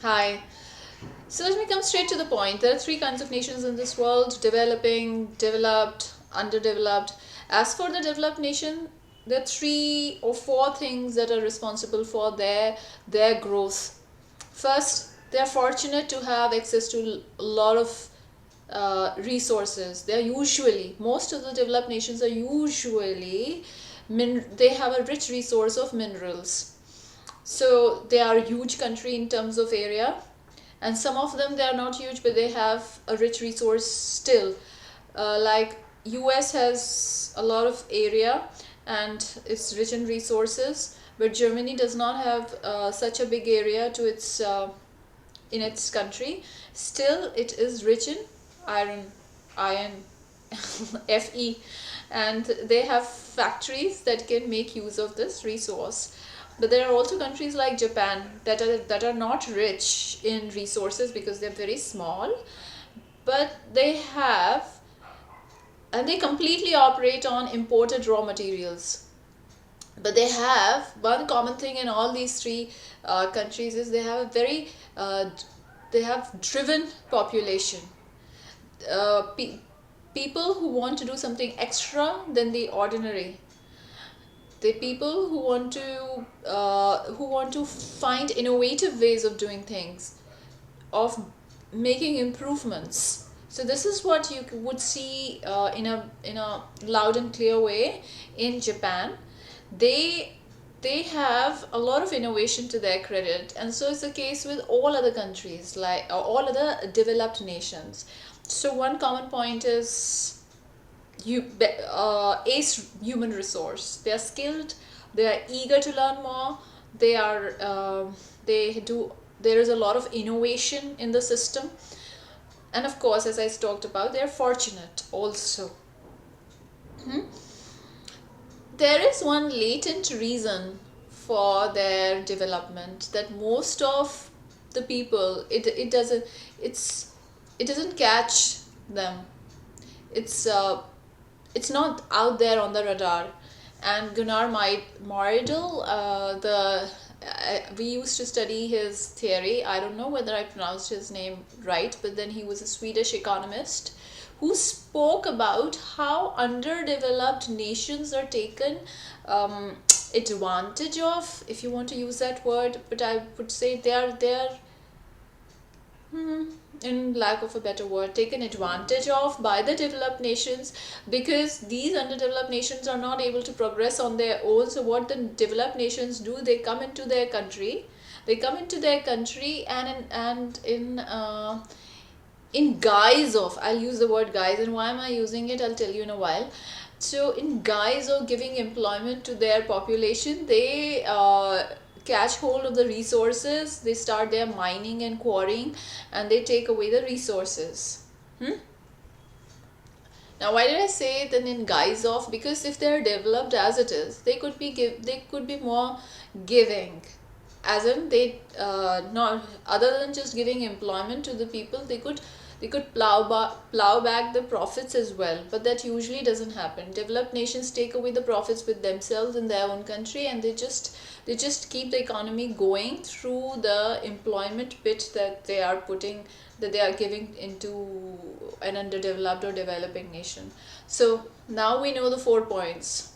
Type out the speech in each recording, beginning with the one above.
Hi. So let me come straight to the point. There are three kinds of nations in this world: developing, developed, underdeveloped. As for the developed nation, there are three or four things that are responsible for their growth. First, they are fortunate to have access to a lot of resources. They are usually, most of the developed nations are usually, they have a rich resource of minerals. So they are a huge country in terms of area, and some of them they are not huge, but they have a rich resource still. Like US has a lot of area and it's rich in resources, but Germany does not have such a big area to its in its country. Still, it is rich in iron, iron, Fe, and they have factories that can make use of this resource. But there are also countries like Japan that are not rich in resources because they're very small, but they have, and they completely operate on imported raw materials. But they have one common thing in all these three countries is they have a very they have driven population. uh, pe- People who want to do something extra than the ordinary. The people who want to find innovative ways of doing things, of making improvements. So this is what you would see in a loud and clear way in Japan. They they have a lot of innovation to their credit, and so it's the case with all other countries, like all other developed nations. So one common point is you ace human resource. They are skilled, they are eager to learn more, they are they do there is a lot of innovation in the system, and of course, as I talked about, they are fortunate also. There is one latent reason for their development that most of the people, it's it doesn't catch them. It's uh, it's not out there on the radar. And Gunnar Myrdal, we used to study his theory. I don't know whether I pronounced his name right, but then he was a Swedish economist who spoke about how underdeveloped nations are taken advantage of, if you want to use that word. But I would say they are in lack of a better word, taken advantage of by the developed nations, because these underdeveloped nations are not able to progress on their own. So what the developed nations do, they come into their country, and in guise of, I'll use the word guise, and why am I using it, I'll tell you in a while. So in guise of giving employment to their population, they catch hold of the resources, they start their mining and quarrying, and they take away the resources. Now, why did I say then in guise of? Because if they're developed as it is, they could be more giving. As in, they not other than just giving employment to the people, they could plow back the profits as well. But that usually doesn't happen. Developed nations take away the profits with themselves in their own country, and they just keep the economy going through the employment bit that they are giving into an underdeveloped or developing nation. So now we know the 4 points.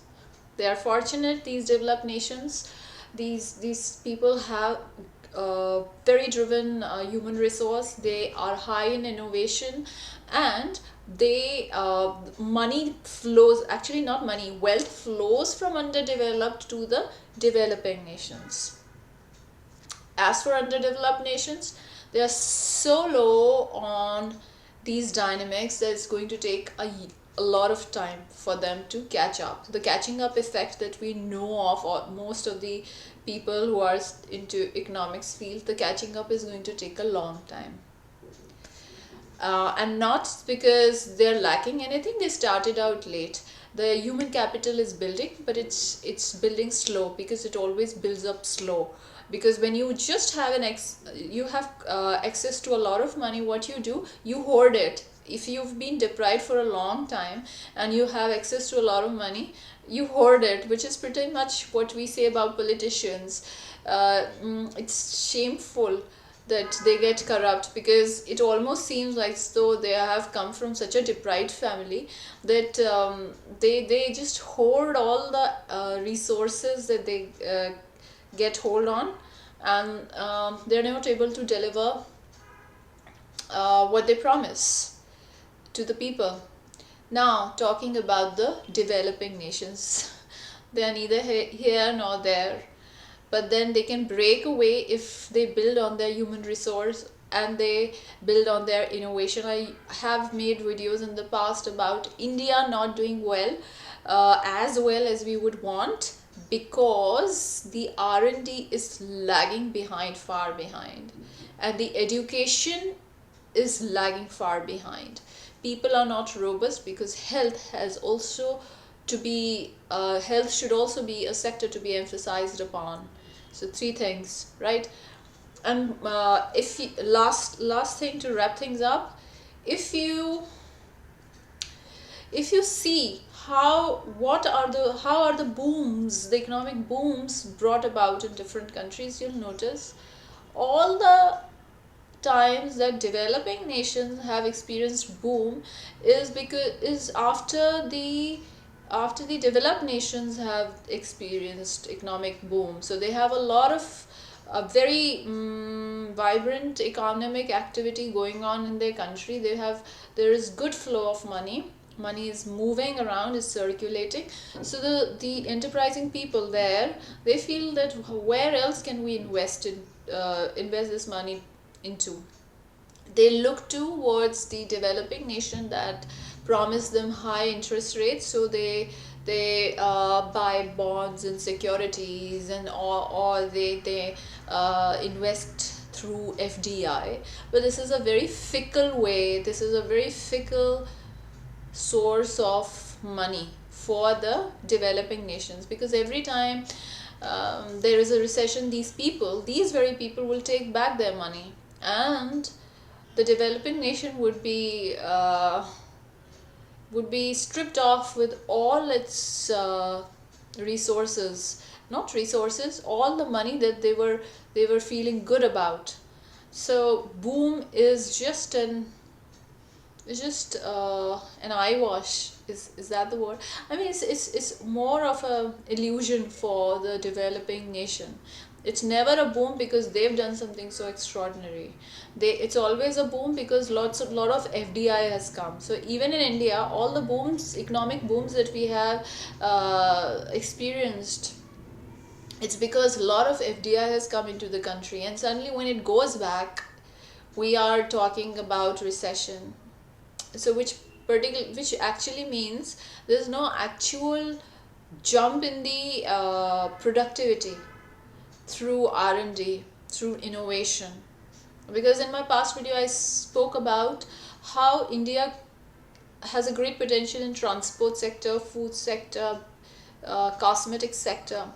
They are fortunate, these developed nations. These people have very driven human resource. They are high in innovation, and they money flows, actually not money, wealth flows from underdeveloped to the developing nations. As for underdeveloped nations, they are so low on these dynamics that it's going to take a lot of time for them to catch up. The catching up effect that we know of, or most of the people who are into economics field, the catching up is going to take a long time. And not because they're lacking anything, they started out late. The human capital is building, but it's building slow, because it always builds up slow. Because when you just have you have access to a lot of money, what you do, you hoard it. If you've been deprived for a long time and you have access to a lot of money, you hoard it, which is pretty much what we say about politicians. It's shameful that they get corrupt, because it almost seems like as though they have come from such a deprived family that they just hoard all the resources that they get hold on, and they're not able to deliver what they promise to the people. Now, talking about the developing nations, they are neither here nor there, but then they can break away if they build on their human resource and they build on their innovation. I have made videos in the past about India not doing well, as well as we would want, because the R&D is lagging behind, far behind, and the education is lagging far behind. People are not robust because health has also to be health should also be a sector to be emphasized upon. So three things, right? And if you, last thing to wrap things up, if you see how are the booms, the economic booms brought about in different countries, you'll notice all the times that developing nations have experienced boom is after the developed nations have experienced economic boom. So they have a lot of very vibrant economic activity going on in their country. There is good flow of money is moving around, is circulating. So the enterprising people there, they feel that where else can we invest this money into? They look towards the developing nation that promise them high interest rates, so they buy bonds and securities, and or they invest through FDI. But this is a very fickle way, this is a very fickle source of money for the developing nations, because every time there is a recession, these very people will take back their money, and the developing nation would be stripped off with all its all the money that they were feeling good about. So boom is just an eyewash. Is that the word? I mean, it's more of a illusion for the developing nation. It's never a boom because they've done something so extraordinary. It's always a boom because lot of FDI has come. So even in India, all the economic booms that we have experienced, it's because a lot of FDI has come into the country, and suddenly when it goes back, we are talking about recession. So which actually means there's no actual jump in the productivity through R&D, through innovation. Because in my past video I spoke about how India has a great potential in transport sector, food sector, cosmetic sector,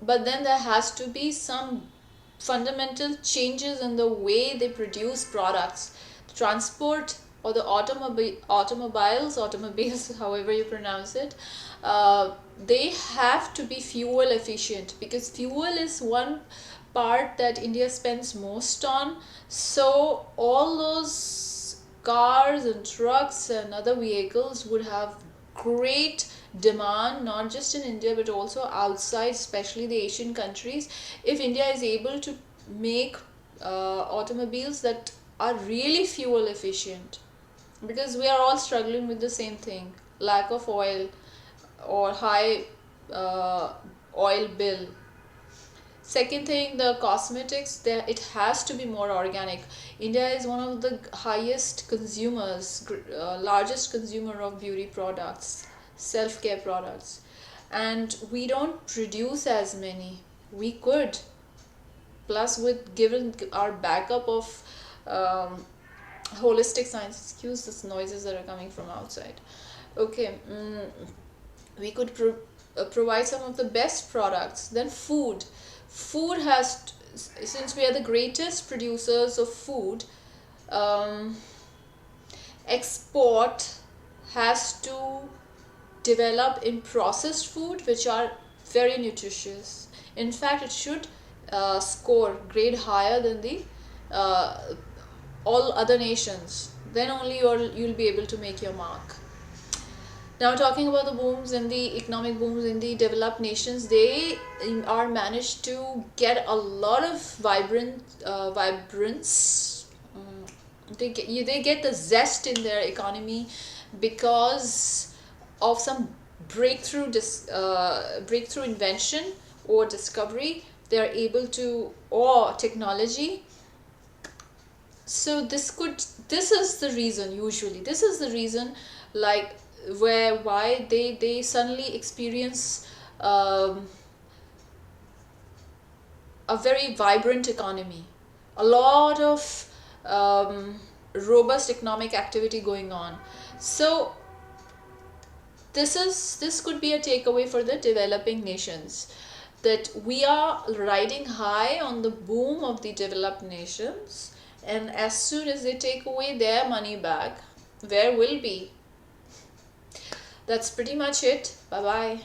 but then there has to be some fundamental changes in the way they produce products. Transport, or the automobiles, however you pronounce it, they have to be fuel efficient, because fuel is one part that India spends most on. So all those cars and trucks and other vehicles would have great demand, not just in India but also outside, especially the Asian countries, if India is able to make automobiles that are really fuel efficient. Because we are all struggling with the same thing, lack of oil or high oil bill. Second thing, the cosmetics, it has to be more organic. India is one of the highest consumers, largest consumer of beauty products, self-care products, and we don't produce as many. We could, plus with given our backup of holistic science, excuse this noises that are coming from outside. Okay, we could provide some of the best products. Then food has since we are the greatest producers of food, export has to develop in processed food which are very nutritious. In fact, it should score grade higher than the all other nations, then only you'll be able to make your mark. Now, talking about the booms and the economic booms in the developed nations, they are managed to get a lot of vibrance. They get the zest in their economy because of some breakthrough invention or discovery. They are able to, or technology. So this is the reason, usually this is the reason, like why they suddenly experience a very vibrant economy, a lot of robust economic activity going on. So this could be a takeaway for the developing nations, that we are riding high on the boom of the developed nations, and as soon as they take away their money back, where will be? That's pretty much it. Bye bye.